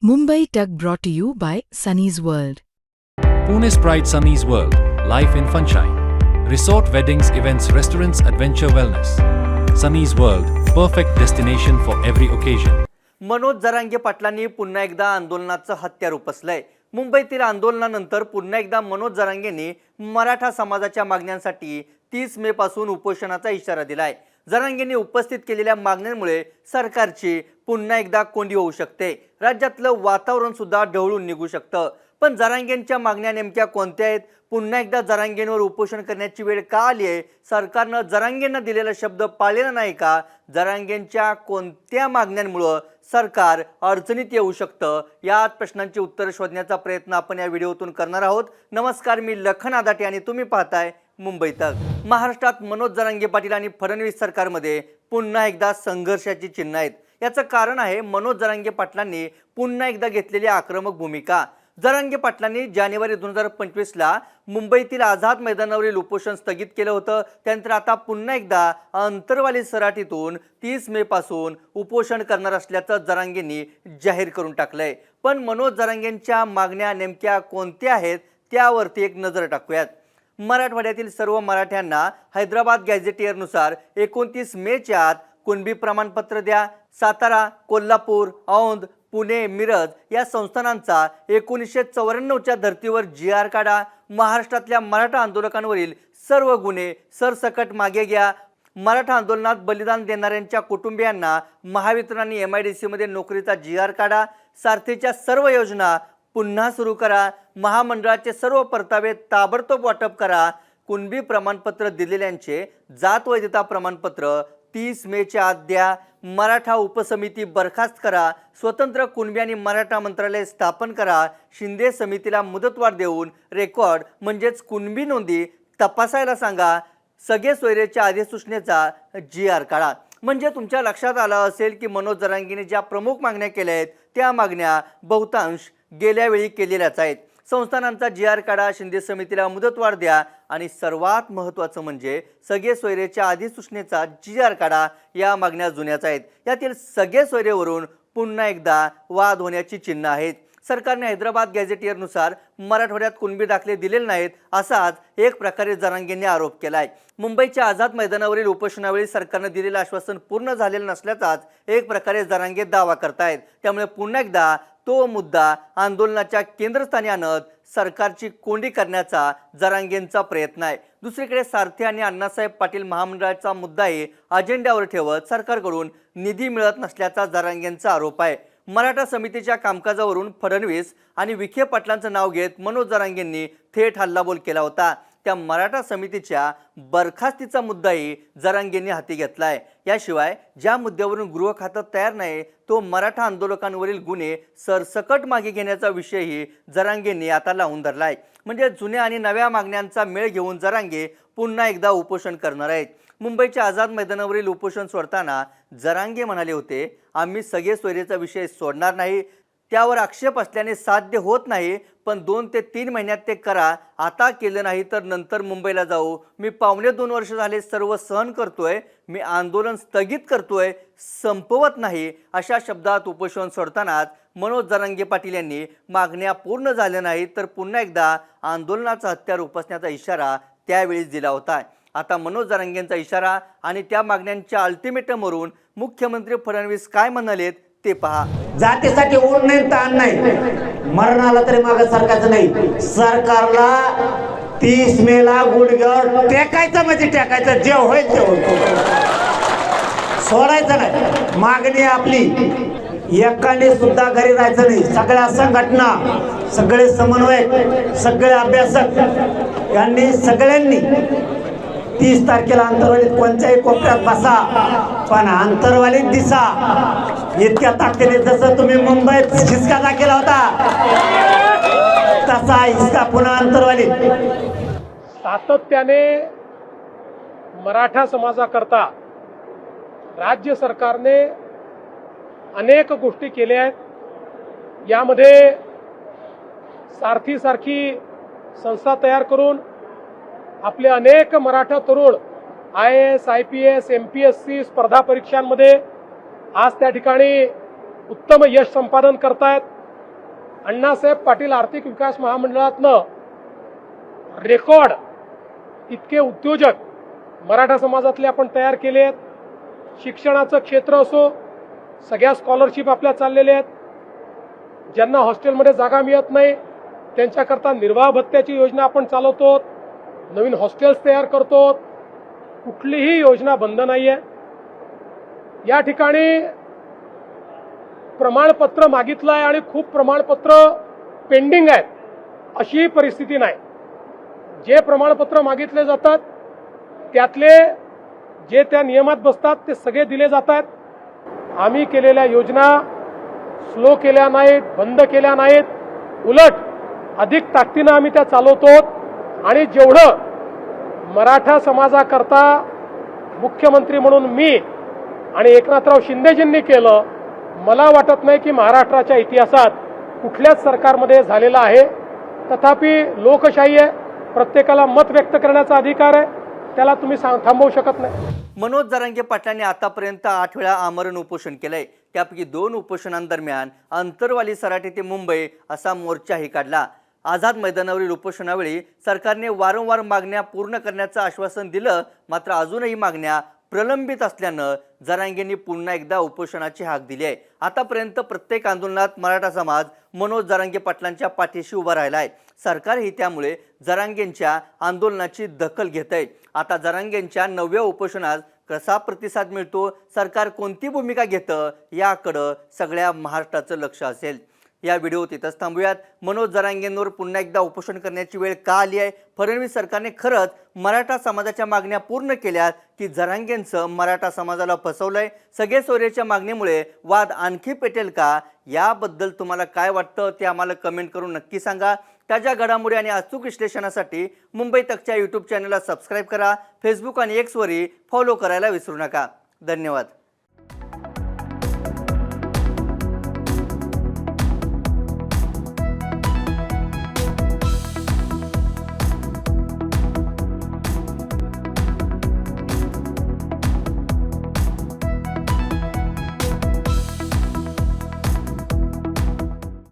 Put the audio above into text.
Mumbai Tug brought to you by Sunny's World. Pune's Pride Sunny's World, life in sunshine. Resort weddings, events, restaurants, adventure wellness. Sunny's World, perfect destination for every occasion. Manoj Jarange पाटलांनी पुन्हा एकदा आंदोलनाचं हत्यार उपसलंय. मुंबईतील आंदोलनानंतर पुन्हा एकदा मनोज जरांगेंनी मराठा समाजाच्या मागण्यांसाठी 30 मे पासून उपोषणाचा इशारा दिलाय. जरांगेंनी उपस्थित केलेल्या मागण्यांमुळे सरकारची पुन्हा एकदा कोंडी होऊ शकते. राज्यातलं वातावरण सुद्धा ढवळून निघू शकतं. पण जरांगेंच्या मागण्या नेमक्या कोणत्या आहेत? पुन्हा एकदा जरांगेंवर उपोषण करण्याची वेळ का आली आहे? सरकारनं जरांगेंना दिलेला शब्द पाळलेला नाही का? जरांगेंच्या कोणत्या मागण्यांमुळे सरकार अडचणीत येऊ शकतं? या प्रश्नांची उत्तरे शोधण्याचा प्रयत्न आपण या व्हिडिओतून करणार आहोत. नमस्कार, मी लखन आदाटे आणि तुम्ही पाहताय मुंबई तक. महाराष्ट्रात मनोज जरांगे पाटील आणि फडणवीस सरकारमध्ये पुन्हा एकदा संघर्षाची चिन्ह आहेत. याचं कारण आहे मनोज जरांगे पाटलांनी पुन्हा एकदा घेतलेली आक्रमक भूमिका. जरांगे पाटलांनी जानेवारी 2025ला मुंबईतील आझाद मैदानावरील उपोषण स्थगित केलं होतं. त्यानंतर आता पुन्हा एकदा अंतरवाली सराटीतून 30 मे पासून उपोषण करणार असल्याचं जरांगेंनी जाहीर करून टाकलंय. पण मनोज जरांगेंच्या मागण्या नेमक्या कोणत्या आहेत त्यावरती एक नजर टाकूयात. मराठवाड्यातील सर्व मराठ्यांना हैदराबाद गॅझेटियरनुसार 29 मेच्या आत कुणबी प्रमाणपत्र द्या. सातारा, कोल्हापूर, औंध, पुणे, मिरज या संस्थानांचा 1994च्या धर्तीवर GR काढा. महाराष्ट्रातल्या मराठा आंदोलकांवरील सर्व गुन्हे सरसकट मागे घ्या. मराठा आंदोलनात बलिदान देणाऱ्यांच्या कुटुंबियांना महावितरण आणि MIDC मध्ये नोकरीचा GR काढा. सारथीच्या सर्व योजना पुन्हा सुरू करा. महामंडळाचे सर्व परतावे ताबडतोब वाटप करा. कुणबी प्रमाणपत्र दिलेल्यांचे जात वैधता प्रमाणपत्र 30 मेच्या आत द्या. मराठा उपसमिती बरखास्त करा. स्वतंत्र कुणबी आणि मराठा मंत्रालय स्थापन करा. शिंदे समितीला मुदतवाढ देऊन रेकॉर्ड म्हणजेच कुणबी नोंदी तपासायला सांगा. सगळे सोयरेच्या अधिसूचनेचा GR काढा. म्हणजे तुमच्या लक्षात आलं असेल की मनोज जरांगेंनी ज्या प्रमुख मागण्या केल्या आहेत त्या मागण्या बहुतांश गेल्या वेळी केलेल्याच आहेत. संस्थानांचा GR काढा, शिंदे समितीला मुदतवाढ द्या आणि सर्वात महत्त्वाचं म्हणजे सगळे सोयरेच्या अधिसूचनेचा GR काढा. या मागण्या जुन्याच आहेत. यातील सगळे सोयरेवरून पुन्हा एकदा वाद होण्याची चिन्ह आहेत. सरकारने हैदराबाद गॅझेटियरनुसार मराठवाड्यात कुणबी दाखले दिलेले नाहीत असाच एक प्रकारे जरांगेंनी आरोप केलाय. मुंबईच्या आझाद मैदानावरील उपोषणावेळी सरकारने दिलेलं आश्वासन पूर्ण झालेलं नसल्याचाच एक प्रकारे जरांगे दावा करतायत. त्यामुळे पुन्हा एकदा तो मुद्दा आंदोलनाच्या केंद्रस्थानी आणत सरकारची कोंडी करण्याचा जरांगेंचा प्रयत्न आहे. दुसरीकडे सारथी आणि अण्णासाहेब पाटील महामंडळाचा मुद्दाही अजेंड्यावर ठेवत सरकारकडून निधी मिळत नसल्याचा जरांगेंचा आरोप आहे. मराठा समितीच्या कामकाजावरून फडणवीस आणि विखे पाटलांचं नाव घेत मनोज जरांगेंनी थेट हल्लाबोल केला होता. त्या मराठा समितीच्या बरखास्तीचा मुद्दाही जरांगेंनी हाती घेतलाय. याशिवाय ज्या मुद्द्यावरून गृह खातं तयार नाही तो मराठा आंदोलकांवरील गुन्हे सरसकट मागे घेण्याचा विषयही जरांगेंनी आता लावून धरलाय. म्हणजे जुन्या आणि नव्या मागण्यांचा मेळ घेऊन जरांगे पुन्हा एकदा उपोषण करणार आहेत. मुंबईच्या आझाद मैदानावरील उपोषण सोडताना जरांगे म्हणाले होते, आम्ही सगळे सोयरेचा विषय सोडणार नाही. त्यावर आक्षेप असल्याने साध्य होत नाही, पण 2 ते 3 महिन्यात ते करा. आता केलं नाही तर नंतर मुंबईला जाऊ. मी 2.5 वर्ष झाले सर्व सहन करतोय. मी आंदोलन स्थगित करतोय, संपवत नाही. अशा शब्दात उपोषण सोडतानाच मनोज जरांगे पाटील यांनी मागण्या पूर्ण झाल्या नाहीत तर पुन्हा एकदा आंदोलनाचा हत्यार उपसण्याचा इशारा त्यावेळीच दिला होता. आता मनोज जरांगेंचा इशारा आणि त्या मागण्यांच्या अल्टिमेटमवरून मुख्यमंत्री फडणवीस काय म्हणालेत ते पहा. जातीसाठी ओढ नाही, ताण नाही, मरण आलं तरी मागे सरकारचं नाही. सरकारला 30 मेला गुडघ्यावर टेकायचं म्हणजे टेकायचं, जे होईल ते होईल, सोडायचं नाही. मागणी आपली, एकाने सुद्धा घरी राहायचं नाही. सगळ्या संघटना, सगळे समन्वयक, सगळे अभ्यासक यांनी सगळ्यांनी 30 तारखेला अंतरवालीत कोणत्याही कोपऱ्यात बसा, पण अंतरवालीत दिसा. इतक्या ताकदीने जसं तुम्ही मुंबईत हिसका दाखला होता तसा हिसका पुन्हा अंतरवालीत. सातत्याने मराठा समाजाकरता राज्य सरकारने अनेक गोष्टी केल्या आहेत. यामध्ये सारथीसारखी संस्था तयार करून आपले अनेक मराठा तरुण IAS, IPS, MPSC स्पर्धा परीक्षांमध्ये आज त्या ठिकाणी उत्तम यश संपादन करतायत. अण्णासाहेब पाटील आर्थिक विकास महामंडळातनं रेकॉर्ड इतके उद्योजक मराठा समाजातले आपण तयार केले आहेत. शिक्षणाचं क्षेत्र असो, सगळ्या स्कॉलरशिप आपल्या चाललेल्या आहेत. ज्यांना हॉस्टेलमध्ये जागा मिळत नाही त्यांच्याकरता निर्वाह भत्त्याची योजना आपण चालवतो. नवीन हॉस्टेल्स तयार करतो. कुठलीही योजना बंद नाही आहे. या ठिकाणी प्रमाणपत्र मागितलं आहे आणि खूप प्रमाणपत्र पेंडिंग आहेत अशी परिस्थिती नाही. जे प्रमाणपत्र मागितले जातात त्यातले जे त्या नियमात बसतात ते सगळे दिले जातात. आम्ही केलेल्या योजना स्लो केल्या नाहीत, बंद केल्या नाहीत. उलट अधिक ताकदीनं आम्ही त्या चालवतो. आणि जेवढं मराठा समाजाकरता मुख्यमंत्री म्हणून मी आणि एकनाथराव शिंदेजींनी केलं, मला वाटत नाही की महाराष्ट्राच्या इतिहासात कुठल्याच सरकारमध्ये झालेलं आहे. तथापि लोकशाही आहे, प्रत्येकाला मत व्यक्त करण्याचा अधिकार आहे, त्याला तुम्ही थांबवू शकत नाही. मनोज जरांगे पाटलांनी आतापर्यंत 8 वेळा आमरण उपोषण केलंय. त्यापैकी 2 उपोषणांदरम्यान अंतरवाली सराटी ते मुंबई असा मोर्चाही काढला. आझाद मैदानावरील उपोषणावेळी सरकारने वारंवार मागण्या पूर्ण करण्याचं आश्वासन दिलं, मात्र अजूनही मागण्या प्रलंबित असल्यानं जरांगेंनी पुन्हा एकदा उपोषणाची हाक दिली आहे. आतापर्यंत प्रत्येक आंदोलनात मराठा समाज मनोज जरांगे पाटलांच्या पाठीशी उभा राहिला आहे. सरकारही त्यामुळे जरांगेंच्या आंदोलनाची दखल घेत आहे. आता जरांगेंच्या 9व्या उपोषणात कसा प्रतिसाद मिळतो, सरकार कोणती भूमिका घेतं याकडं सगळ्या महाराष्ट्राचं लक्ष असेल. या व्हिडिओत इथंच थांबूयात. मनोज जरांगेंवर पुन्हा एकदा उपोषण करण्याची वेळ का आली आहे? फडणवीस सरकारने खरंच मराठा समाजाच्या मागण्या पूर्ण केल्यात की जरांगेंचं मराठा समाजाला फसवलंय? सगळे सोयरेच्या मागणीमुळे वाद आणखी पेटेल का? याबद्दल तुम्हाला काय वाटतं ते आम्हाला कमेंट करून नक्की सांगा. ताज्या घडामोडी आणि अचूक विश्लेषणासाठी मुंबई तकच्या यूट्यूब चॅनलला सबस्क्राईब करा. फेसबुक आणि एक्सवरही फॉलो करायला विसरू नका. धन्यवाद.